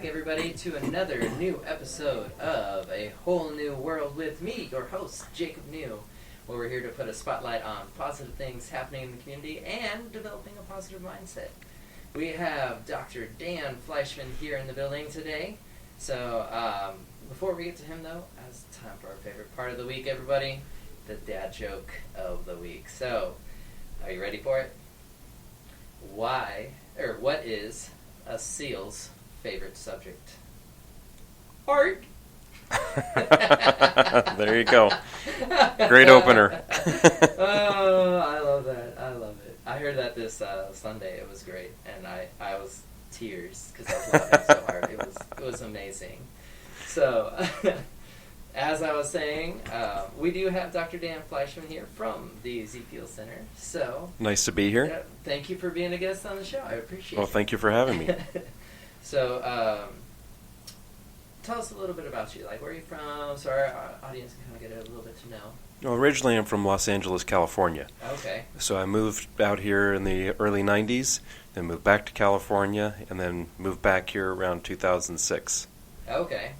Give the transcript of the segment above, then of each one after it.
everybody, to another new episode of A Whole New World with me, your host, Jacob New, where we're here to put a spotlight on positive things happening in the community and developing a positive mindset. We have Dr. Dan Fleischman here in the building today. So, before we get to him, though, it's time for our favorite part of the week, everybody, the dad joke of the week. So, are you ready for it? What is a seal's favorite subject? Art. There you go. Great opener. Oh, I love that. I love it. I heard that this Sunday. It was great, and I was tears because I was laughing so hard. It was amazing. So, as I was saying, we do have Dr. Dan Fleischman here from the Ezekiel Center. So nice to be here. Thank you for being a guest on the show. I appreciate it. Well, thank you for having me. So, tell us a little bit about you. Like, where are you from? So our audience can kind of get a little bit to know. Well, originally I'm from Los Angeles, California. Okay. So I moved out here in the early 90s, then moved back to California, and then moved back here around 2006. Okay.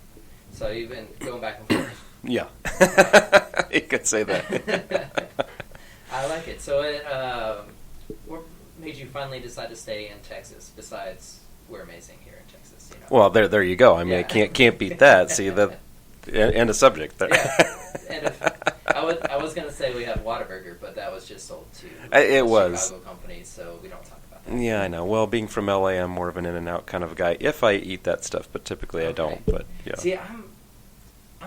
So you've been going back and forth. Yeah. You could say that. I like it. So what made you finally decide to stay in Texas, besides we're amazing here in Texas? You know? Well, there you go. I mean, Yeah. I can't beat that. See, that end of subject. Yeah. And I was going to say we have Whataburger, but that was just sold to Chicago companies, so we don't talk about that. Yeah, I know. Well, being from LA, I'm more of an in-and-out kind of guy. If I eat that stuff, but typically I don't. But yeah. See, I'm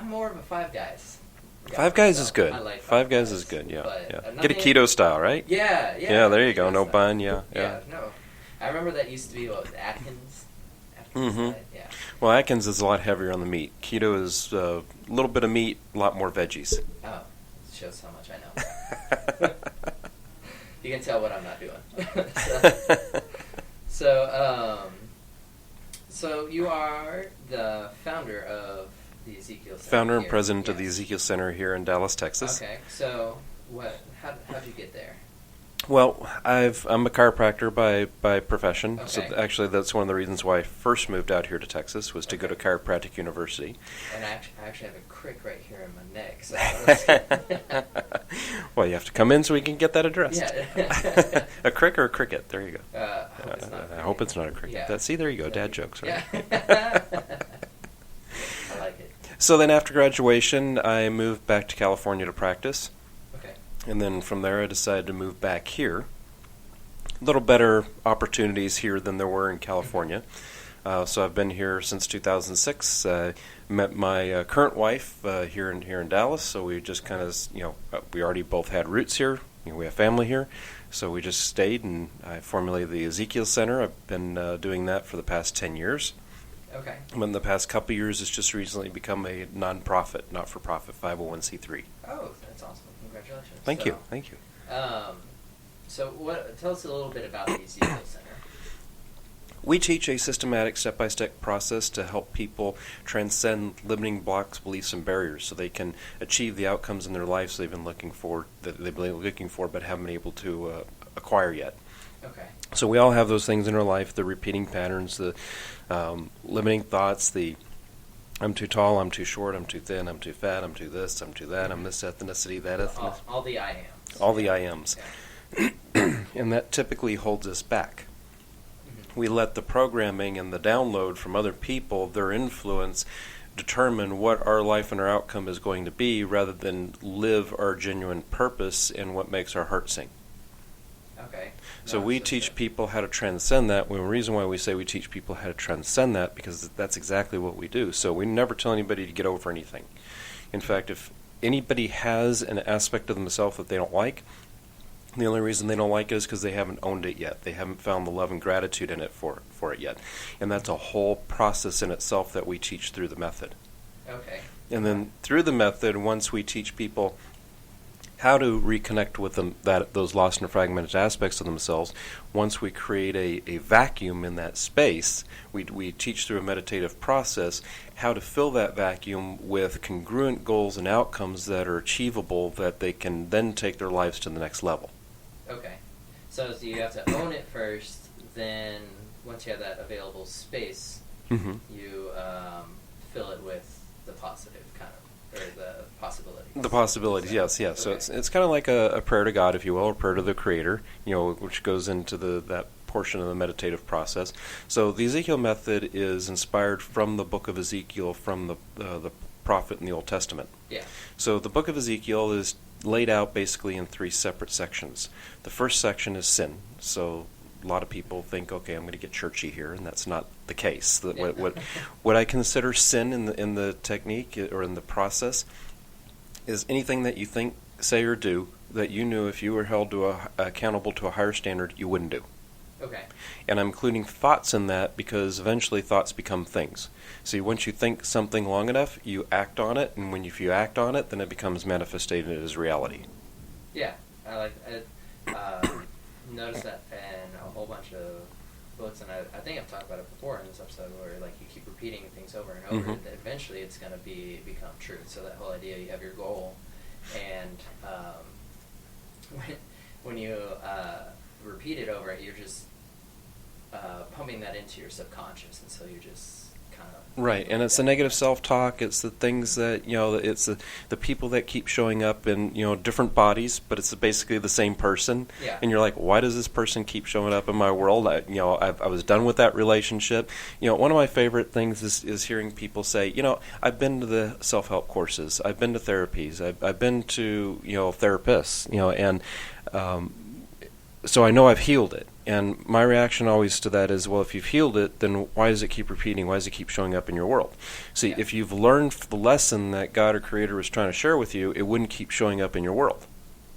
more of a Five Guys. Five Guys is good. I like Five Guys is good. Yeah, but yeah. Get a keto style, right? Yeah. Yeah, there you go. No style. bun. Yeah. No. I remember that used to be Atkins. Mm-hmm. Diet, yeah. Well, Atkins is a lot heavier on the meat. Keto is a little bit of meat, a lot more veggies. Oh, it shows how much I know. You can tell what I'm not doing. So you are the founder of the Ezekiel Center. Founder and here. president of Yes. the Ezekiel Center here in Dallas, Texas. Okay, so how'd you get there? Well, I'm a chiropractor by profession, so Okay. actually that's one of the reasons why I first moved out here to Texas was to go to Okay. Chiropractic University. And I actually have a crick right here in my neck. So Well, you have to come in so we can get that addressed. Yeah. A crick or a cricket? There you go. I hope it's not a cricket. I hope it's not a cricket. Yeah. See, there you go. Dad jokes, right? Yeah. I like it. So then after graduation, I moved back to California to practice. Okay. And then from there, I decided to move back here. A little better opportunities here than there were in California. So I've been here since 2006. Met my current wife here in Dallas. So we just kind of, we already both had roots here. We have family here. So we just stayed, and I formulated the Ezekiel Center. I've been doing that for the past 10 years. Okay. And in the past couple years, it's just recently become a non-profit, not-for-profit 501c3. Oh, that's awesome. Congratulations. Thank you. So tell us a little bit about the Ezekiel Center. We teach a systematic step-by-step process to help people transcend limiting blocks, beliefs, and barriers so they can achieve the outcomes in their lives they've been looking for but haven't been able to acquire yet. Okay. So we all have those things in our life, the repeating patterns, the limiting thoughts, the I'm too tall, I'm too short, I'm too thin, I'm too fat, I'm too this, I'm too that, I'm this ethnicity, that ethnicity. All the I ams. All the I ams. Okay. And that typically holds us back. Mm-hmm. We let the programming and the download from other people, their influence, determine what our life and our outcome is going to be rather than live our genuine purpose and what makes our heart sing. Okay. So we teach people how to transcend that. Well, the reason why we say we teach people how to transcend that, because that's exactly what we do. So we never tell anybody to get over anything. In fact, if anybody has an aspect of themselves that they don't like, the only reason they don't like it is because they haven't owned it yet. They haven't found the love and gratitude in it for it yet. And that's a whole process in itself that we teach through the method. Okay. And then through the method, once we teach people how to reconnect with those lost and fragmented aspects of themselves, once we create a vacuum in that space, we teach through a meditative process how to fill that vacuum with congruent goals and outcomes that are achievable, that they can then take their lives to the next level. Okay. So you have to own it first, then once you have that available space, Mm-hmm. You fill it with the positive kind of, or the possibilities. The possibilities, yes. So Okay. it's kind of like a prayer to God, if you will, or prayer to the Creator, which goes into that portion of the meditative process. So the Ezekiel method is inspired from the book of Ezekiel, from the prophet in the Old Testament. Yeah. So the book of Ezekiel is laid out basically in 3 separate sections. The first section is sin. So a lot of people think, okay, I'm going to get churchy here, and that's not the case. What I consider sin in the technique or in the process is anything that you think, say, or do that you knew if you were held to accountable to a higher standard, you wouldn't do. Okay. And I'm including thoughts in that because eventually thoughts become things. See, once you think something long enough, you act on it, and if you act on it, then it becomes manifested as reality. Yeah, I like it. Noticed that in a whole bunch of books, and I think I've talked about it before in this episode, where like you keep repeating things over and over, Mm-hmm. that eventually it's going to become truth. So that whole idea, you have your goal, and when you repeat it over it, you're just pumping that into your subconscious, and so you're just kind of Right, and it's the negative self-talk. It's the things that, it's the people that keep showing up in, different bodies, but it's basically the same person. Yeah. And you're like, why does this person keep showing up in my world? I was done with that relationship. One of my favorite things is hearing people say, I've been to the self-help courses. I've been to therapies. I've been to, therapists, and so I know I've healed it. And my reaction always to that is, well, if you've healed it, then why does it keep repeating? Why does it keep showing up in your world? See, if you've learned the lesson that God or Creator was trying to share with you, it wouldn't keep showing up in your world.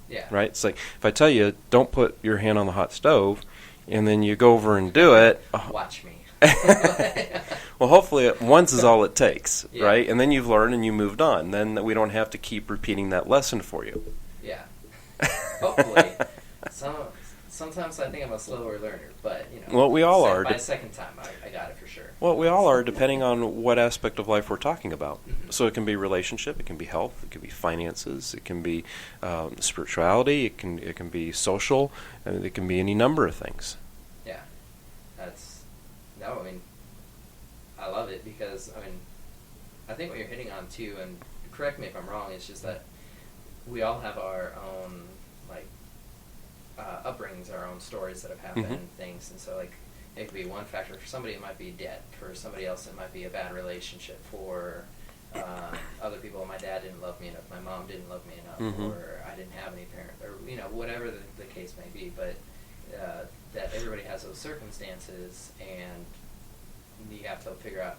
Yeah. Right? It's like, if I tell you, don't put your hand on the hot stove, and then you go over and do it. Watch me. Well, hopefully once is all it takes, Yeah. right? And then you've learned and you moved on. Then we don't have to keep repeating that lesson for you. Yeah. Hopefully. Sometimes I think I'm a slower learner, but Well, we all are. By the second time, I got it for sure. Well, we all are, depending on what aspect of life we're talking about. Mm-hmm. So it can be relationship, it can be health, it can be finances, it can be spirituality, it can be social, and it can be any number of things. Yeah, I love it because I think what you're hitting on too, and correct me if I'm wrong, it's just that we all have our own upbringings, our own stories that have happened, Mm-hmm. things, and so it could be one factor. For somebody, it might be debt. For somebody else, it might be a bad relationship. For other people, my dad didn't love me enough, my mom didn't love me enough, Mm-hmm. or I didn't have any parents, or whatever the case may be. But that everybody has those circumstances, and you have to figure out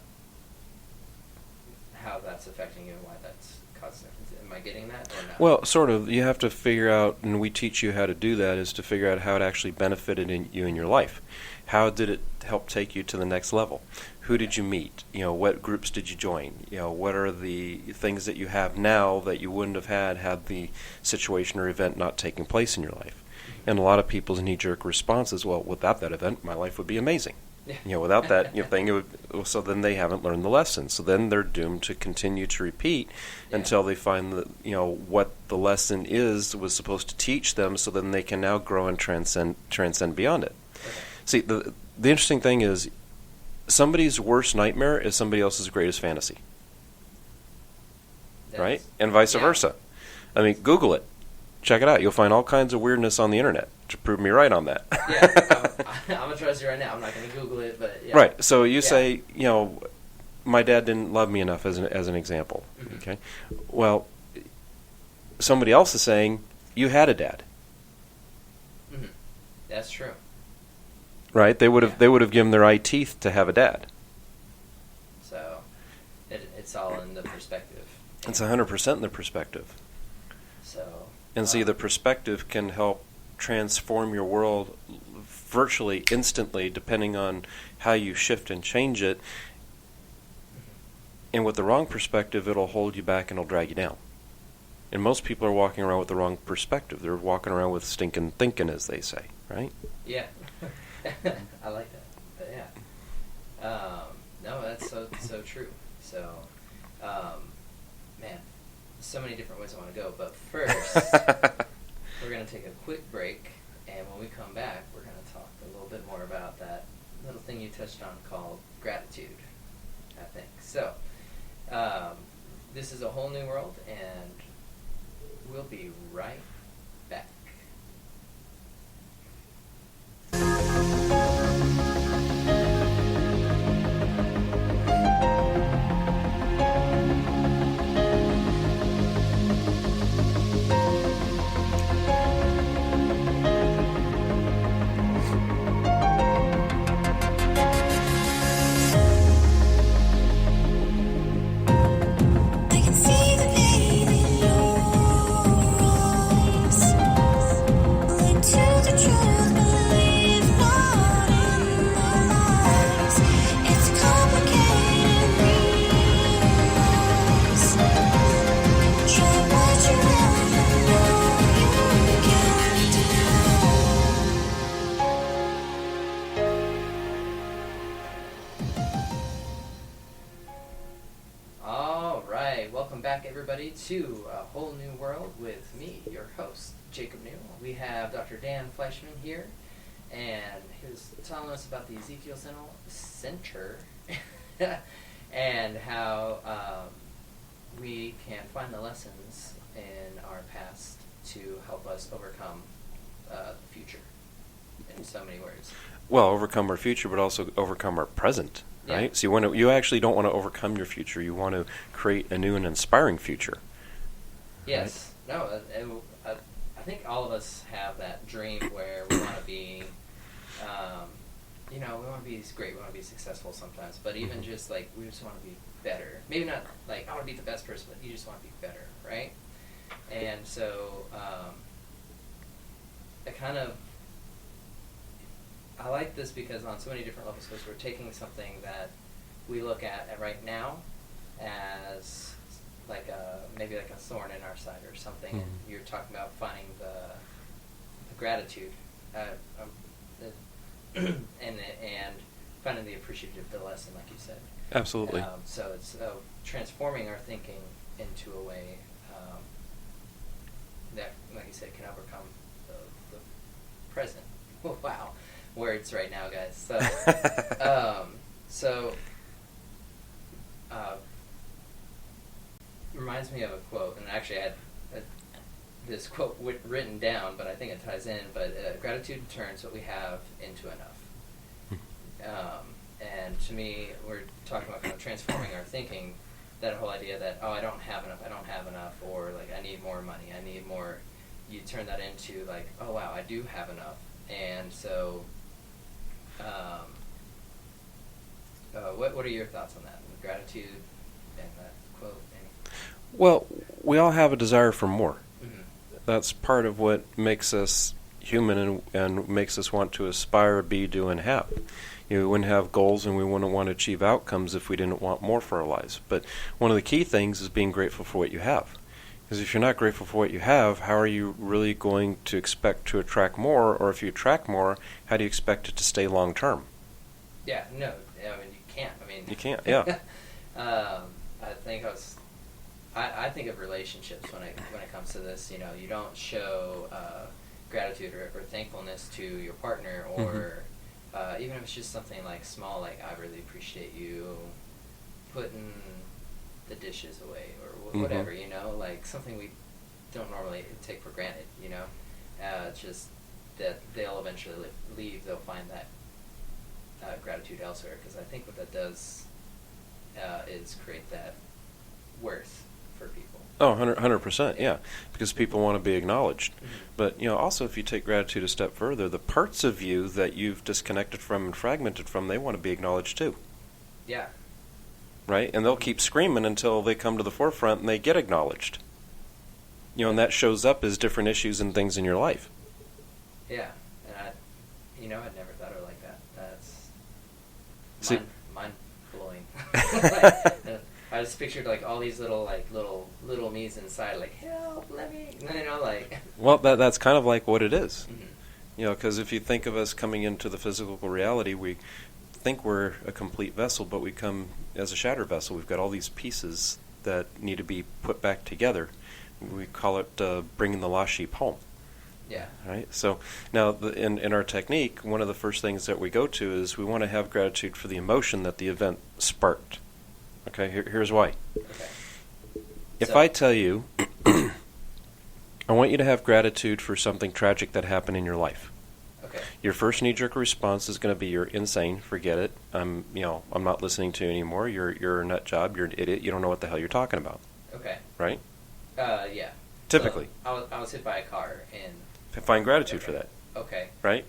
how that's affecting you and why that's causing it. Am I getting that or not? Well, sort of. You have to figure out, and we teach you how to do that, is to figure out how it actually benefited you in your life. How did it help take you to the next level? Who did you meet? What groups did you join? What are the things that you have now that you wouldn't have had the situation or event not taking place in your life? And a lot of people's knee-jerk response is, well, without that event, my life would be amazing. Yeah. Without that thing, so then they haven't learned the lesson. So then they're doomed to continue to repeat until they find that what the lesson was supposed to teach them. So then they can now grow and transcend beyond it. Okay. See, the interesting thing is, somebody's worst nightmare is somebody else's greatest fantasy, right? And vice versa. Google it. Check it out. You'll find all kinds of weirdness on the internet to prove me right on that. Yeah, I'm going to trust you right now. I'm not going to Google it, but yeah. Right. So you say, my dad didn't love me enough as an example. Mm-hmm. Okay. Well, somebody else is saying, you had a dad. Mm-hmm. That's true. Right? They would have given their eye teeth to have a dad. So it's all in the perspective. It's 100% in the perspective. So. And see, the perspective can help transform your world virtually instantly, depending on how you shift and change it. And with the wrong perspective, it'll hold you back and it'll drag you down. And most people are walking around with the wrong perspective. They're walking around with stinking thinking, as they say, right? Yeah. I like that. But yeah. No, that's so true. So, man, so many different ways I want to go. But first, we're going to take a quick break. And when we come back, we're going to talk a little bit more about that little thing you touched on called gratitude. I think. So, this is a whole new world, and we'll be right back. I can see the pain in your eyes. Lead to the truth, believe not in the lies. It's complicated, realize. Try what you will, know you can't All right, welcome back, everybody, to A Whole New World with me, your host, Jacob New. We have Dr. Dan Fleischman here, and he was telling us about the Ezekiel Center and how we can find the lessons in our past to help us overcome the future in so many words. Well, overcome our future, but also overcome our present, Yeah. right? So you actually don't want to overcome your future. You want to create a new and inspiring future. Yes. No, I think all of us have that dream where we want to be, we want to be great, we want to be successful sometimes, but even just like, we just want to be better. Maybe not like, I want to be the best person, but you just want to be better, right? And so, I like this because on so many different levels, because we're taking something that we look at right now as like maybe like a thorn in our side or something. And Mhm. you're talking about finding the gratitude, and finding the appreciative, the lesson, like you said. Absolutely. So it's transforming our thinking into a way that, like you said, can overcome the present. Wow, words right now, guys. So, reminds me of a quote, and actually I had this quote written down, but I think it ties in. But gratitude turns what we have into enough. And to me, we're talking about kind of transforming our thinking. That whole idea that, I don't have enough, or like I need more money, I need more. You turn that into like, oh wow, I do have enough. And so, what are your thoughts on that? Gratitude and that quote. Well, we all have a desire for more. Mm-hmm. That's part of what makes us human and makes us want to aspire, be, do, and have. We wouldn't have goals and we wouldn't want to achieve outcomes if we didn't want more for our lives. But one of the key things is being grateful for what you have. Because if you're not grateful for what you have, how are you really going to expect to attract more? Or if you attract more, how do you expect it to stay long term? Yeah, no, I mean you can't. You can't, yeah. I think of relationships when it comes to this. You don't show gratitude or thankfulness to your partner, or even if it's just something like small, like I really appreciate you putting the dishes away or whatever. Like something we don't normally take for granted. It's just that they'll eventually leave. They'll find that gratitude elsewhere, because I think what that does is create that worth for people. Oh, 100%, yeah. Because people want to be acknowledged. Mm-hmm. But, also if you take gratitude a step further, the parts of you that you've disconnected from and fragmented from, they want to be acknowledged too. Yeah. Right? And they'll keep screaming until they come to the forefront and they get acknowledged. And that shows up as different issues and things in your life. Yeah, and I'd never thought of it like that. That's See- mind blowing. I just pictured like all these little me's inside, like help, let me, like. Well, that's kind of like what it is. Mm-hmm. Because if you think of us coming into the physical reality, we think we're a complete vessel, but we come as a shattered vessel. We've got all these pieces that need to be put back together. We call it bringing the lost sheep home. Yeah. Right. So now, in our technique, one of the first things that we go to is we want to have gratitude for the emotion that the event sparked. Okay, here's why. Okay. If So- I tell you, I want you to have gratitude for something tragic that happened in your life. Okay. Your first knee-jerk response is going to be, "You're insane. Forget it. I'm not listening to you anymore. You're a nut job. You're an idiot. You don't know what the hell you're talking about." Okay. Right? Yeah. Typically, So, I was hit by a car and. find gratitude for Okay. that. Okay. Right?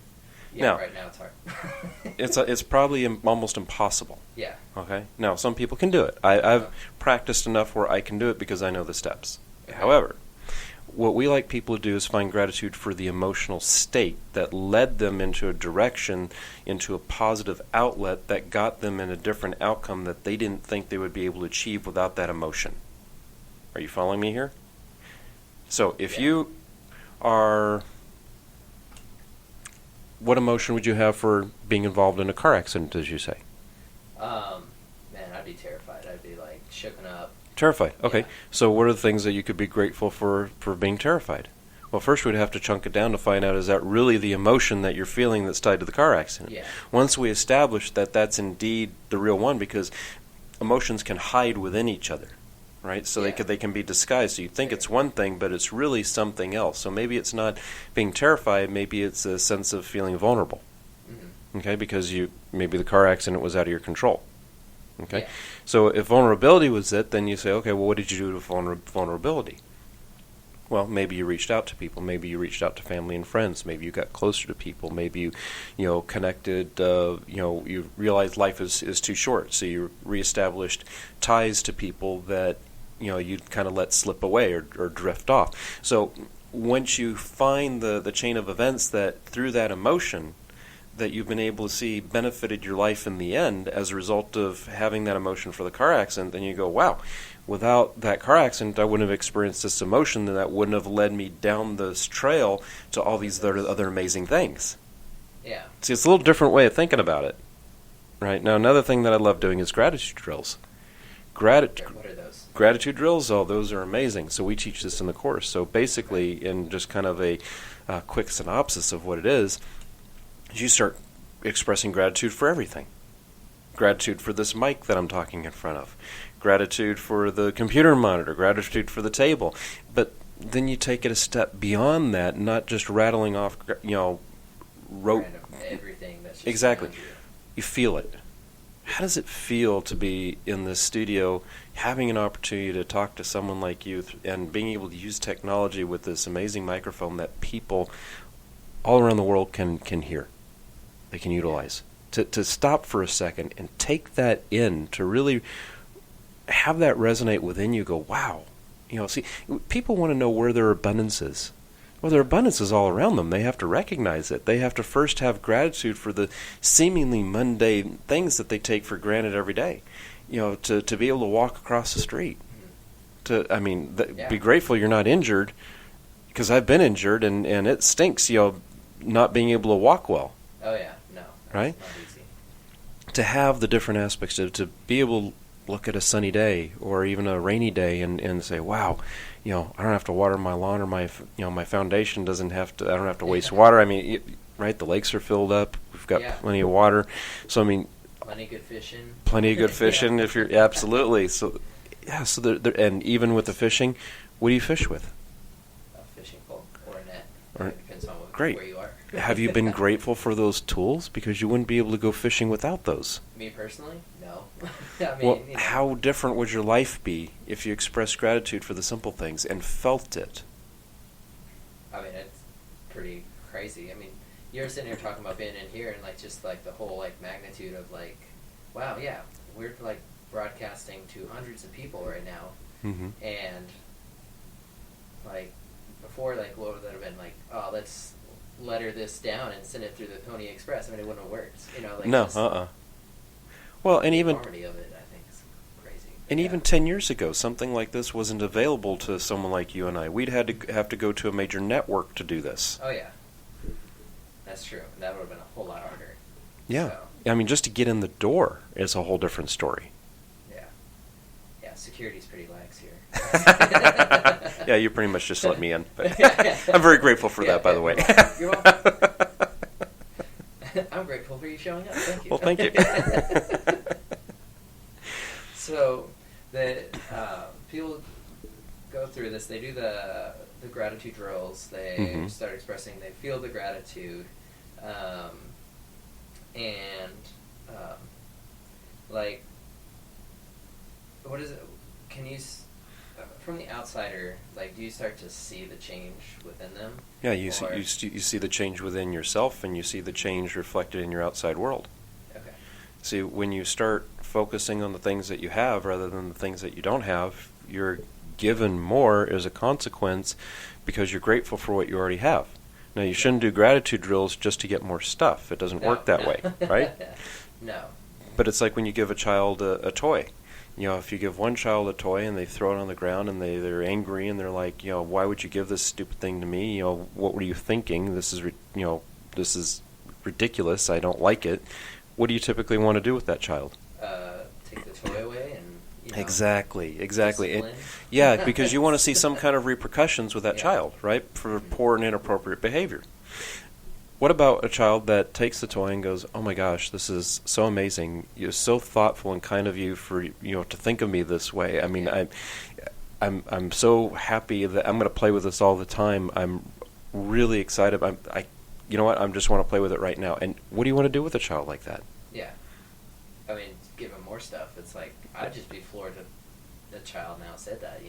Yeah. Now- right now it's hard. It's probably almost impossible. Yeah. Okay. Now, some people can do it. I've Oh. practiced enough where I can do it because I know the steps. Okay. However, what we like people to do is find gratitude for the emotional state that led them into a direction, into a positive outlet that got them in a different outcome that they didn't think they would be able to achieve without that emotion. Are you following me here? So if Yeah. you are... What emotion would you have for being involved in a car accident, as you say? Man, I'd be terrified. I'd be like shooken up. Terrified. Okay. Yeah. So what are the things that you could be grateful for being terrified? Well, first we'd have to chunk it down to find out, is that really the emotion that you're feeling that's tied to the car accident? Yeah. Once we establish that that's indeed the real one, because emotions can hide within each other, right? So Yeah. they can be disguised. So you think it's one thing, but it's really something else. So maybe it's not being terrified. Maybe it's a sense of feeling vulnerable. Mm-hmm. Okay, because maybe the car accident was out of your control. Okay, Yeah. so if vulnerability was it, then you say, okay, well, what did you do to vulnerability? Well, maybe you reached out to people. Maybe you reached out to family and friends. Maybe you got closer to people. Maybe you connected. You realized life is too short, so you reestablished ties to people that you'd kind of let slip away or drift off. So once you find the chain of events that through that emotion that you've been able to see benefited your life in the end as a result of having that emotion for the car accident, then you go, wow, without that car accident, I wouldn't have experienced this emotion, and that wouldn't have led me down this trail to all these other amazing things. Yeah. See, it's a little different way of thinking about it. Right? Now, another thing that I love doing is gratitude drills. What are those? Gratitude drills, those are amazing. So we teach this in the course. So basically, in just kind of a quick synopsis of what it is, you start expressing gratitude for everything. Gratitude for this mic that I'm talking in front of. Gratitude for the computer monitor. Gratitude for the table. But then you take it a step beyond that, not just rattling off, Random, everything that's just Exactly. around you. You feel it. How does it feel to be in this studio, having an opportunity to talk to someone like you, and being able to use technology with this amazing microphone that people all around the world can hear, they can utilize? To stop for a second and take that in, to really have that resonate within you, go, wow. See, people want to know where their abundance is. Well, their abundance is all around them. They have to recognize it. They have to first have gratitude for the seemingly mundane things that they take for granted every day. To be able to walk across the street. Be grateful you're not injured, because I've been injured and it stinks, not being able to walk well. Oh yeah, no. That's Right? not easy. To have the different aspects to be able to look at a sunny day or even a rainy day and say, wow, I don't have to water my lawn, or my foundation doesn't have to, I don't have to waste water. Right? The lakes are filled up. We've got plenty of water. So, Plenty good fishing. plenty of good fishing if you're, absolutely. So, yeah, so and even with the fishing, what do you fish with? A fishing pole or a net. Or- It depends on Great. where you are. Have you been grateful for those tools? Because you wouldn't be able to go fishing without those. Me personally, no. Well, how different would your life be if you expressed gratitude for the simple things and felt it? It's pretty crazy. You're sitting here talking about being in here and just the whole magnitude of wow, yeah, we're broadcasting to hundreds of people right now, Mm-hmm. and before what would that have been oh, let's letter this down and send it through the Pony Express. It wouldn't have worked. No, just Well, and the even enormity of it, I think, is crazy. and Yeah. even 10 years ago, something like this wasn't available to someone like you and I. We'd have to go to a major network to do this. Oh yeah, that's true. That would have been a whole lot harder. Yeah. So, Just to get in the door is a whole different story. yeah, security's pretty lax here. Yeah, you pretty much just let me in. But I'm very grateful for that, by the way. You're welcome. I'm grateful for you showing up. Thank you. Well, thank you. So, this. They do the gratitude drills. They Mhm. start expressing. They feel the gratitude, and like, what is it? Can you, from the outsider, like, do you start to see the change within them? Yeah, Or- you see the change within yourself, and you see the change reflected in your outside world. Okay. See, when you start focusing on the things that you have rather than the things that you don't have, you're given more as a consequence because you're grateful for what you already have. Now, you shouldn't do gratitude drills just to get more stuff. It doesn't work that way, right? No. But it's like when you give a child a toy. You know, if you give one child a toy and they throw it on the ground and they're angry and they're like, you know, why would you give this stupid thing to me? You know, what were you thinking? This is ridiculous. I don't like it. What do you typically want to do with that child? Take the toy away and, Exactly. discipline. Yeah, because you want to see some kind of repercussions with that Yeah. child, right? For poor and inappropriate behavior. What about a child that takes the toy and goes, "Oh my gosh, this is so amazing! You're so thoughtful and kind of you for to think of me this way. I mean, Yeah. I'm so happy that I'm going to play with this all the time. I'm really excited. You know what? I just want to play with it right now." And what do you want to do with a child like that? Yeah. I mean, give them more stuff. It's like, I'd just be floored that the child now said that,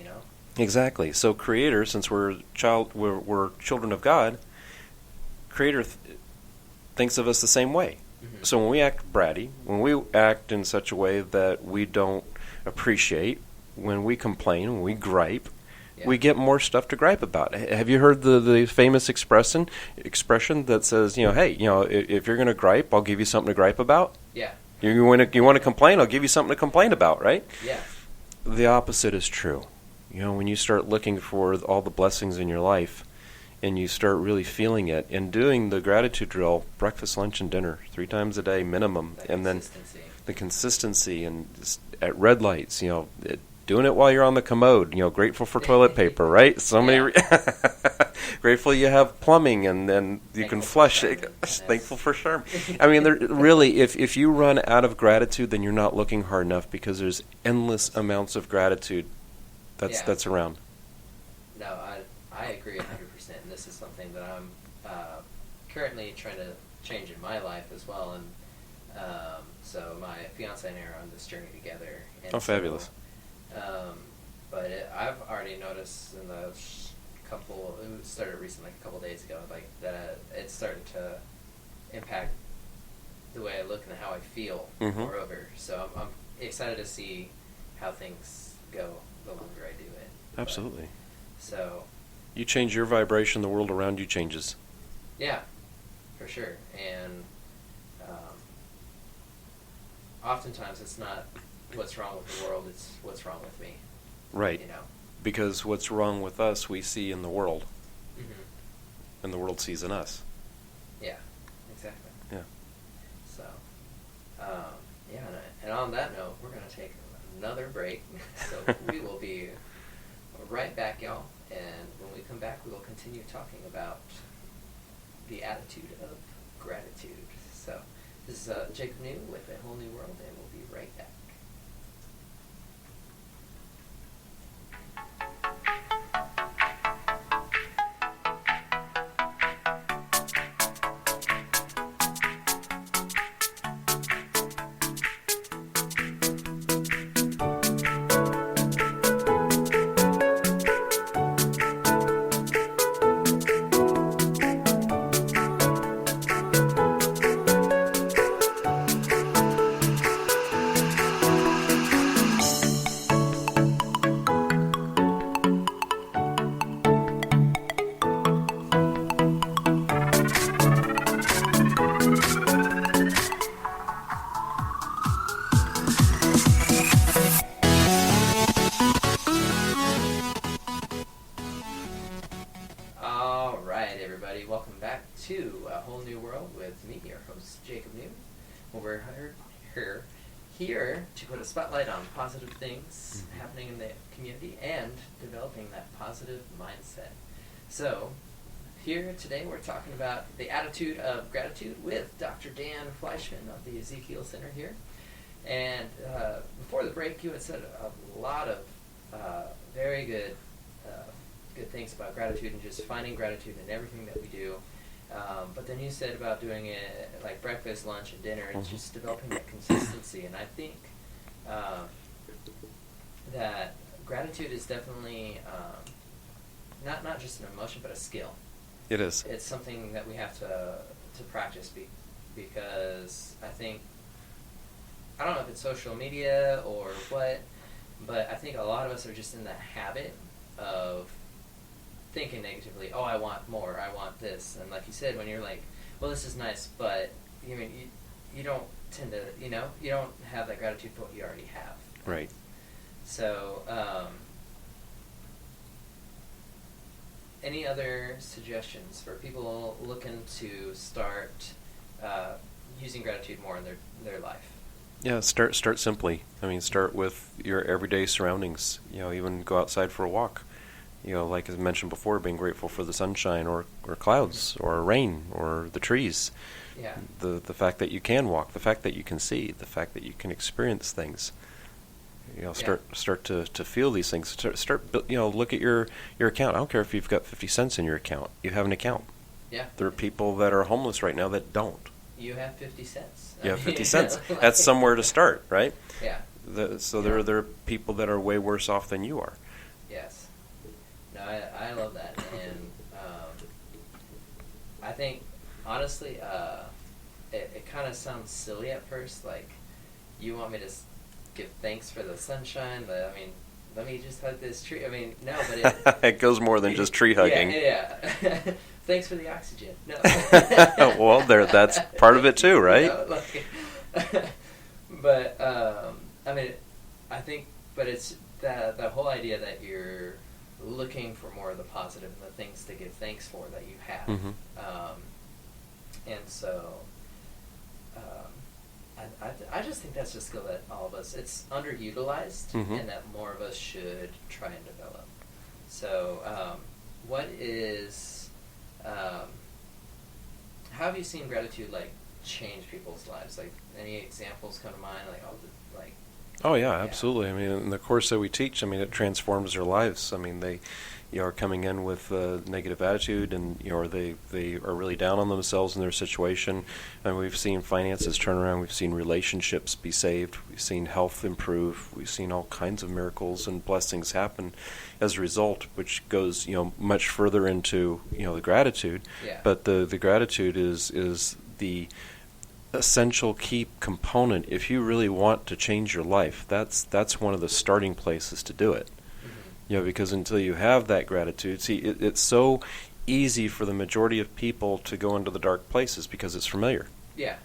Exactly. So, Creator, since we're children of God, Creator thinks of us the same way. Mhm. So when we act bratty, when we act in such a way that we don't appreciate, when we complain, when we gripe, Yeah. we get more stuff to gripe about. Have you heard the famous expression that says, hey, if you're going to gripe, I'll give you something to gripe about? Yeah. You want to complain, I'll give you something to complain about, right? Yeah. The opposite is true. When you start looking for all the blessings in your life and you start really feeling it and doing the gratitude drill, breakfast, lunch, and dinner, 3 times a day minimum, That and then consistency. the consistency and just at red lights, doing it while you're on the commode, grateful for toilet paper, right? So many, grateful you have plumbing and then you Thankful can for flush Sherman. it. Yes. Thankful for Sherman. I mean, really, if you run out of gratitude, then you're not looking hard enough because there's endless amounts of gratitude Yeah. that's around. No, I agree 100%. And this is something that I'm currently trying to change in my life as well. And so my fiance and I are on this journey together. And Oh, fabulous. But I've already noticed in the couple, it started recently, like a couple days ago, like that it's starting to impact the way I look and how I feel, Mhm. moreover. So I'm excited to see how things go the longer I do it. But- Absolutely. So, You change your vibration, the world around you changes. yeah, for sure. And oftentimes it's not what's wrong with the world, it's what's wrong with me. Right. You know? Because what's wrong with us, we see in the world, Mm-hmm. and the world sees in us. Yeah, exactly. Yeah. So, yeah, and on that note, we're going to take another break. So we will be right back, y'all. And when we come back, we will continue talking about the attitude of gratitude. So this is Jacob New with A Whole New World, and we'll be right back. All right, everybody, welcome back to A Whole New World with me, your host, Jacob New. Well, we're here to put a spotlight on positive things happening in the community and developing that positive mindset. So, here today we're talking about the attitude of gratitude with Dr. Dan Fleischman of the Ezekiel Center here. And before the break, you had said a lot of very good good things about gratitude and just finding gratitude in everything that we do. But then you said about doing it like breakfast, lunch, and dinner, and just developing that consistency. And I think that gratitude is definitely not just an emotion, but a skill. It is. It's something that we have to practice because I think, I don't know if it's social media or what, but I think a lot of us are just in the habit of thinking negatively. Oh, I want more. I want this. And like you said, when you're like, well, this is nice, but you don't tend to, you don't have that gratitude for what you already have. Right. So, any other suggestions for people looking to start using gratitude more in their life? Yeah, start simply. I mean, start with your everyday surroundings. Even go outside for a walk. Like I mentioned before, being grateful for the sunshine or clouds or rain or the trees. Yeah. The fact that you can walk, the fact that you can see, the fact that you can experience things. Start to feel these things. Start look at your account. I don't care if you've got 50 cents in your account. You have an account. Yeah. There are people that are homeless right now that don't. You have 50 cents. You have 50 cents. That's somewhere to start, right? Yeah. There are people that are way worse off than you are. Yes. No, I love that, and I think honestly, it kind of sounds silly at first. Like, you want me to give thanks for the sunshine? Let me just hug this tree. No, but it goes more than just tree hugging. Yeah. Thanks for the oxygen. No. Well, that's part of it too, right? But I think, but it's that whole idea that you're looking for more of the positive and the things to give thanks for that you have. Mm-hmm. And so, I just think that's a skill that all of us, it's underutilized, Mm-hmm. and that more of us should try and develop. So, what is, how have you seen gratitude change people's lives? Any examples come to mind? Oh yeah, absolutely. In the course that we teach, it transforms their lives. They, are coming in with a negative attitude, and or they are really down on themselves in their situation. And we've seen finances turn around. We've seen relationships be saved. We've seen health improve. We've seen all kinds of miracles and blessings happen as a result, which goes much further into the gratitude. Yeah. But the gratitude is the essential key component if you really want to change your life. That's one of the starting places to do it. Mm-hmm. Because until you have that gratitude, see, it's so easy for the majority of people to go into the dark places because it's familiar. Yeah.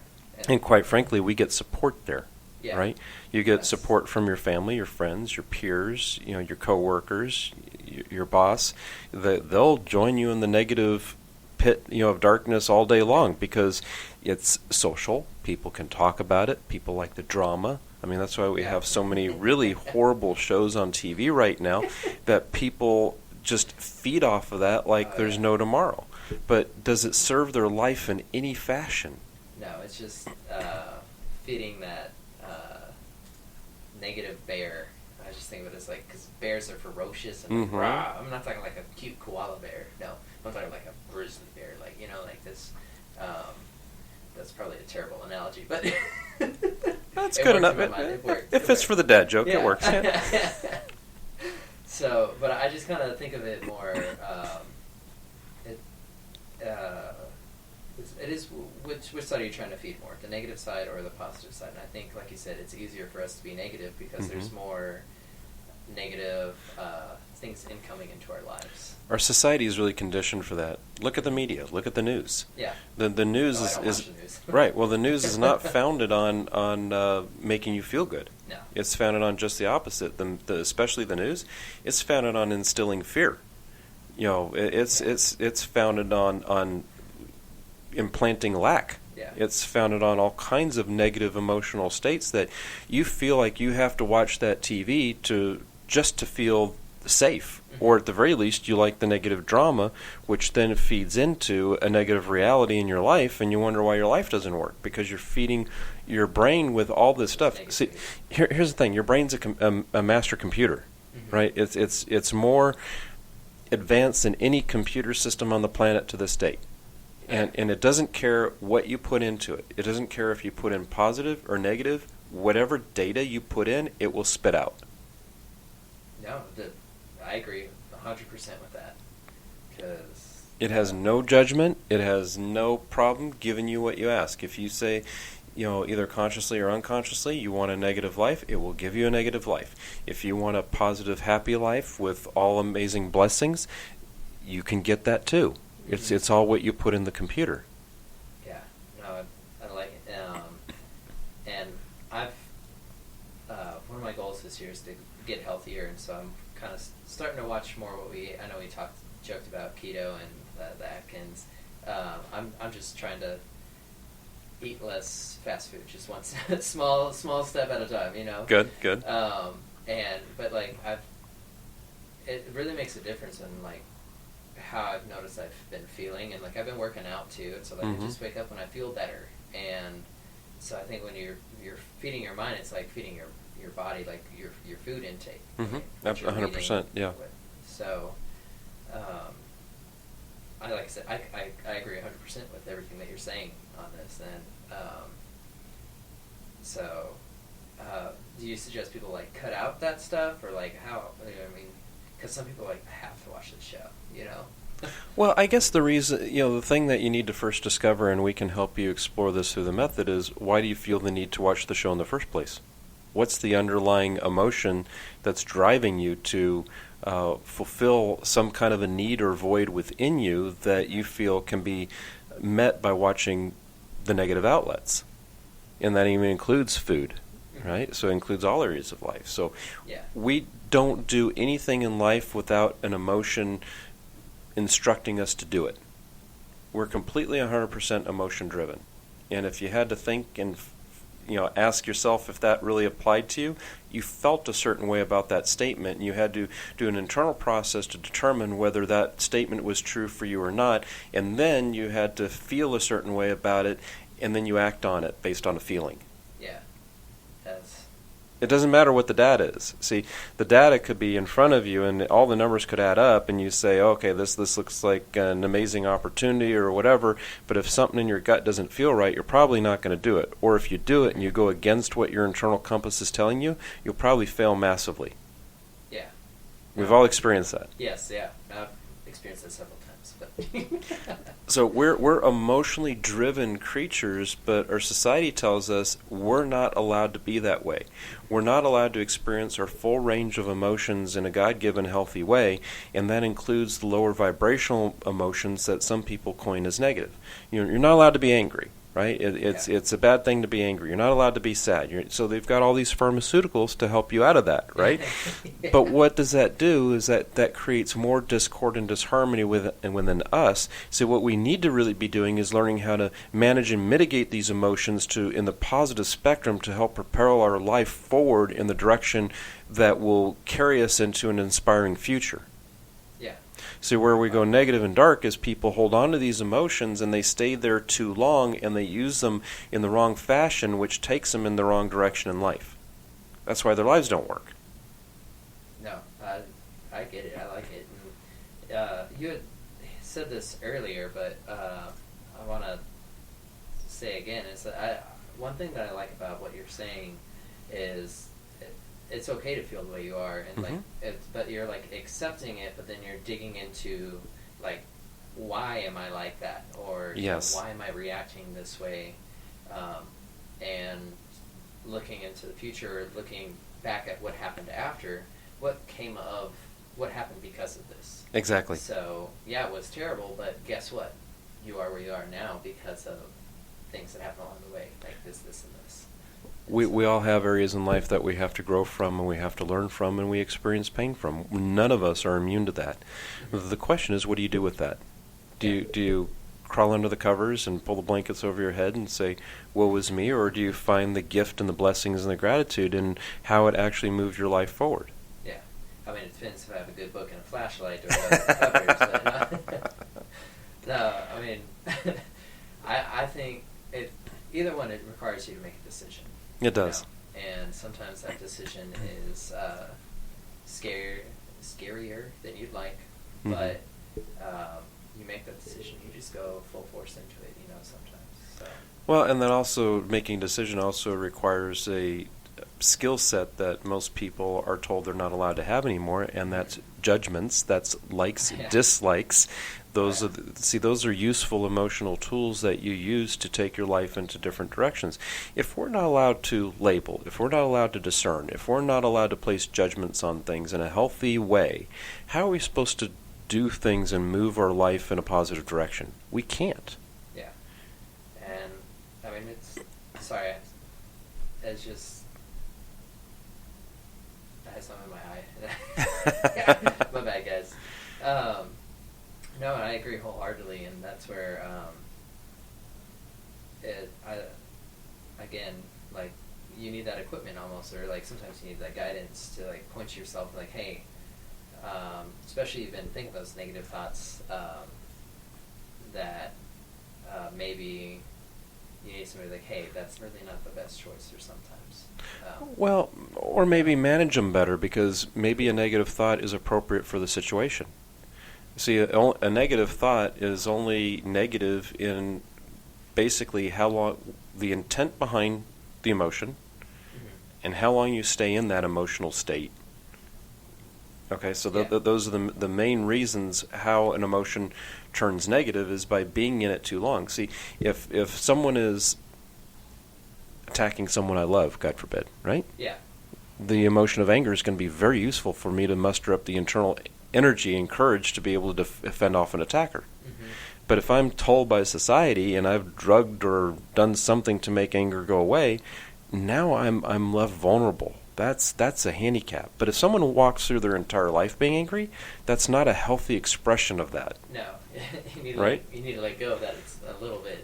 And quite frankly, we get support there. Yeah. Right? You get Yes. support from your family, your friends, your peers, your coworkers, your boss. They'll join you in the negative pit, of darkness all day long because it's social. People can talk about it. People like the drama. That's why we have so many really horrible shows on TV right now that people just feed off of that like there's no tomorrow. But does it serve their life in any fashion? No, it's just feeding that negative bear. I just think of it as because bears are ferocious and Mhm. rah. I'm not talking like a cute koala bear. No, I'm talking like a grizzly bear. This. That's probably a terrible analogy, but That's it good worked enough. in my mind. It worked. If it's for the dad joke, it works. So, but I just kind of think of it more. It is which side are you trying to feed more, the negative side or the positive side? And I think, like you said, it's easier for us to be negative because there's Mhm. more negative things incoming into our lives. Our society is really conditioned for that. Look at the media. Look at the news. Yeah. The news I is don't watch the news. right. Well, the news is not founded on making you feel good. No. It's founded on just the opposite. Especially the news, it's founded on instilling fear. It's founded on implanting lack. Yeah. It's founded on all kinds of negative emotional states that you feel like you have to watch that TV to feel safe. Mm-hmm. Or at the very least, you like the negative drama, which then feeds into a negative reality in your life, and you wonder why your life doesn't work, because you're feeding your brain with all this stuff. See, here's the thing: your brain's a master computer, Mm-hmm. right? It's more. advanced than any computer system on the planet to this date. And it doesn't care what you put into it. It doesn't care if you put in positive or negative. Whatever data you put in, it will spit out. No, I agree 100% with that. Because It has no judgment. It has no problem giving you what you ask. If you say, either consciously or unconsciously, you want a negative life, it will give you a negative life. If you want a positive, happy life with all amazing blessings, you can get that too. It's all what you put in the computer. yeah, no, I like it. And I've one of my goals this year is to get healthier, and so I'm kind of starting to watch more what I know we joked about keto and the Atkins. I'm just trying to eat less fast food, just one small step at a time, Good. But like it really makes a difference in like how I've noticed I've been feeling, and like I've been working out too, and so like I just wake up when I feel better, and so I think when you're feeding your mind, it's like feeding your body like your food intake. Right? What you're 100%. eating Yeah. with. So, like I said, I agree 100% with everything that you're saying on this, and so do you suggest people like cut out that stuff, or like how? I mean, because some people like have to watch the show, Well, I guess the reason, the thing that you need to first discover, and we can help you explore this through the method, is why do you feel the need to watch the show in the first place? What's the underlying emotion that's driving you to fulfill some kind of a need or void within you that you feel can be met by watching the negative outlets? And that even includes food, right? So it includes all areas of life. So we don't do anything in life without an emotion instructing us to do it. We're completely 100% emotion driven. And if you had to think and ask yourself if that really applied to you, you felt a certain way about that statement, and you had to do an internal process to determine whether that statement was true for you or not, and then you had to feel a certain way about it, and then you act on it based on a feeling. Yeah. It doesn't matter what the data is. See, the data could be in front of you, and all the numbers could add up, and you say, okay, this looks like an amazing opportunity or whatever, but if something in your gut doesn't feel right, you're probably not going to do it. Or if you do it and you go against what your internal compass is telling you, you'll probably fail massively. Yeah. We've all experienced that. Yes, yeah. I've experienced that several times. But So we're emotionally driven creatures, but our society tells us we're not allowed to be that way. We're not allowed to experience our full range of emotions in a God-given healthy way, and that includes the lower vibrational emotions that some people coin as negative. You're not allowed to be angry, right? It's a bad thing to be angry. You're not allowed to be sad. So they've got all these pharmaceuticals to help you out of that, right? Yeah. But what does that do is that creates more discord and disharmony within us. So what we need to really be doing is learning how to manage and mitigate these emotions in the positive spectrum to help propel our life forward in the direction that will carry us into an inspiring future. Yeah. See, where we go negative and dark is people hold on to these emotions and they stay there too long and they use them in the wrong fashion, which takes them in the wrong direction in life. That's why their lives don't work. No, I get it. I like it. And, you had said this earlier, but I want to say again is that one thing that I like about what you're saying is it's okay to feel the way you are, and but you're like accepting it, but then you're digging into like why am I like that, or why am I reacting this way, and looking into the future, looking back at what happened after, what happened because of this. Exactly. So yeah, it was terrible, but guess what? You are where you are now because of things that happened along the way, like this, and this. We all have areas in life that we have to grow from and we have to learn from and we experience pain from. None of us are immune to that. The question is, what do you do with that? Do you crawl under the covers and pull the blankets over your head and say, woe is me, or do you find the gift and the blessings and the gratitude and how it actually moves your life forward? Yeah. I mean, it depends if I have a good book and a flashlight or covers, but no, I mean, I think either one, it requires you to make a decision. It does. And sometimes that decision is scarier than you'd like, Mhm. but you make that decision, you just go full force into it, sometimes. So Well, and then also making a decision also requires a skill set that most people are told they're not allowed to have anymore, and that's judgments, that's likes, Yeah. dislikes. Those Yeah. those are useful emotional tools that you use to take your life into different directions. If we're not allowed to label, if we're not allowed to discern, if we're not allowed to place judgments on things in a healthy way, how are we supposed to do things and move our life in a positive direction? We can't. yeah, and I mean it's just I had something in my eye. My bad, guys. No, and I agree wholeheartedly, and that's where again, like, you need that equipment almost, or like sometimes you need that guidance to like point to yourself, like, hey, especially you've been thinking those negative thoughts, that maybe you need somebody like, hey, that's really not the best choice, or sometimes. Well, or maybe manage them better, because maybe a negative thought is appropriate for the situation. See, a negative thought is only negative in basically how long, the intent behind the emotion, and how long you stay in that emotional state. Okay, so Yeah. those are the main reasons how an emotion turns negative, is by being in it too long. See, if someone is attacking someone I love, God forbid, right? Yeah. The emotion of anger is going to be very useful for me to muster up the internal energy and courage to be able to fend off an attacker. Mm-hmm. But if I'm told by society and I've drugged or done something to make anger go away, now I'm left vulnerable. That's a handicap. But if someone walks through their entire life being angry, that's not a healthy expression of that. No, you need Right? you need to let go of that. It's a little bit,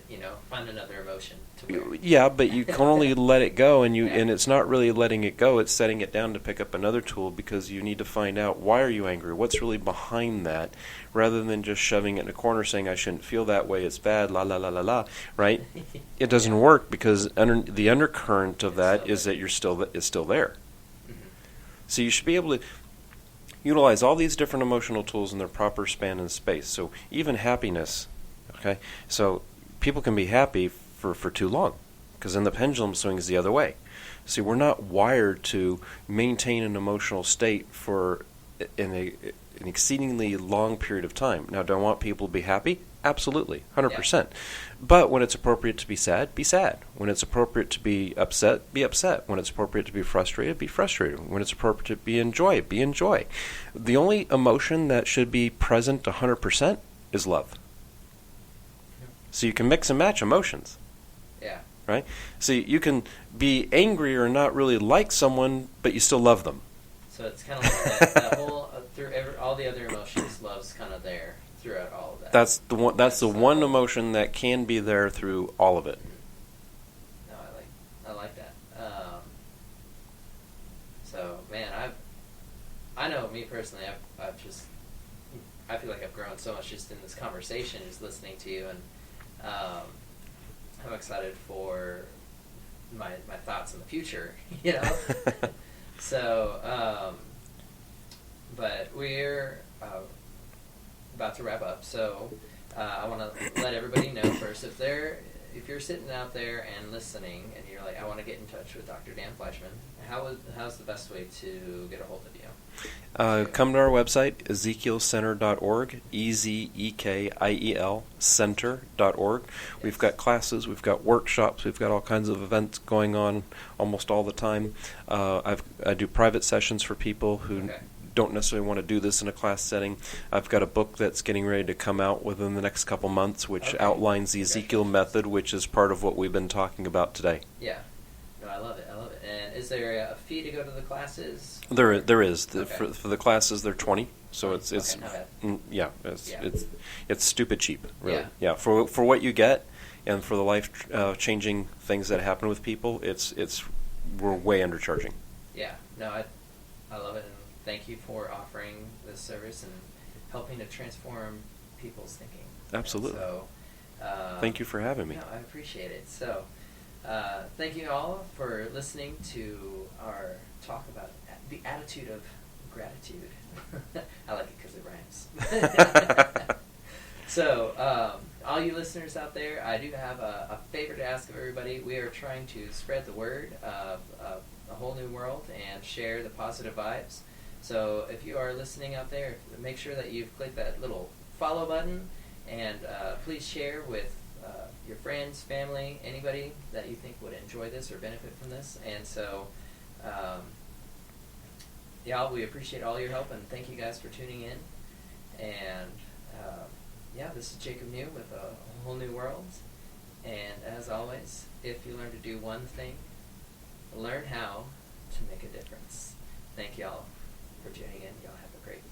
find another emotion to wear. Yeah, but you can only let it go, and Yeah. and it's not really letting it go. It's setting it down to pick up another tool, because you need to find out, why are you angry? What's really behind that, rather than just shoving it in a corner saying I shouldn't feel that way. It's bad. La la la la la. Right? It doesn't work, because the undercurrent of It's that still is there. that it's still there. Mhm. So you should be able to utilize all these different emotional tools in their proper span and space. So even happiness, okay? So people can be happy for too long, because then the pendulum swings the other way. See, we're not wired to maintain an emotional state for an exceedingly long period of time. Now, do I want people to be happy? Absolutely, 100%. But when it's appropriate to be sad, be sad. When it's appropriate to be upset, be upset. When it's appropriate to be frustrated, be frustrated. When it's appropriate to be enjoy, be enjoy. The only emotion that should be present 100% is love. So you can mix and match emotions, Yeah. right? See, you can be angry or not really like someone, but you still love them. So it's kind of like that whole all the other emotions, love's kind of there throughout all of that. That's the one. That's the That's one the- emotion that can be there through all of it. No, I like that. So man, I know me personally, I feel like I've grown so much just in this conversation, just listening to you, and I'm excited for my thoughts in the future. So, but we're about to wrap up. So I want to let everybody know first, if you're sitting out there and listening, and you're like, I want to get in touch with Dr. Dan Fleischman, how's the best way to get a hold of you? Come to our website, ezekielcenter.org, EZEKIEL center.org. We've got classes, we've got workshops, we've got all kinds of events going on almost all the time. I do private sessions for people who Okay. don't necessarily want to do this in a class setting. I've got a book that's getting ready to come out within the next couple months, which Okay. outlines the Ezekiel method, which is part of what we've been talking about today. Yeah. No, I love it. And is there a fee to go to the classes? There is. Okay. For the classes, they're 20. So it's Okay, not bad. yeah, Yeah. it's stupid cheap, really. Yeah. For what you get, and for the life changing things that happen with people, we're way undercharging. Yeah. No, I love it, and thank you for offering this service and helping to transform people's thinking. Absolutely. So, Thank you for having me. No, I appreciate it. So, thank you all for listening to our talk about the attitude of gratitude. I like it because it rhymes. So, all you listeners out there, I do have a favor to ask of everybody. We are trying to spread the word of a whole new world and share the positive vibes. So if you are listening out there, make sure that you've clicked that little follow button, and please share with your friends, family, anybody that you think would enjoy this or benefit from this. And so, yeah, we appreciate all your help, and thank you guys for tuning in. And yeah, this is Jacob New with a whole new world. And as always, if you learn to do one thing, learn how to make a difference. Thank y'all for tuning in. Y'all have a great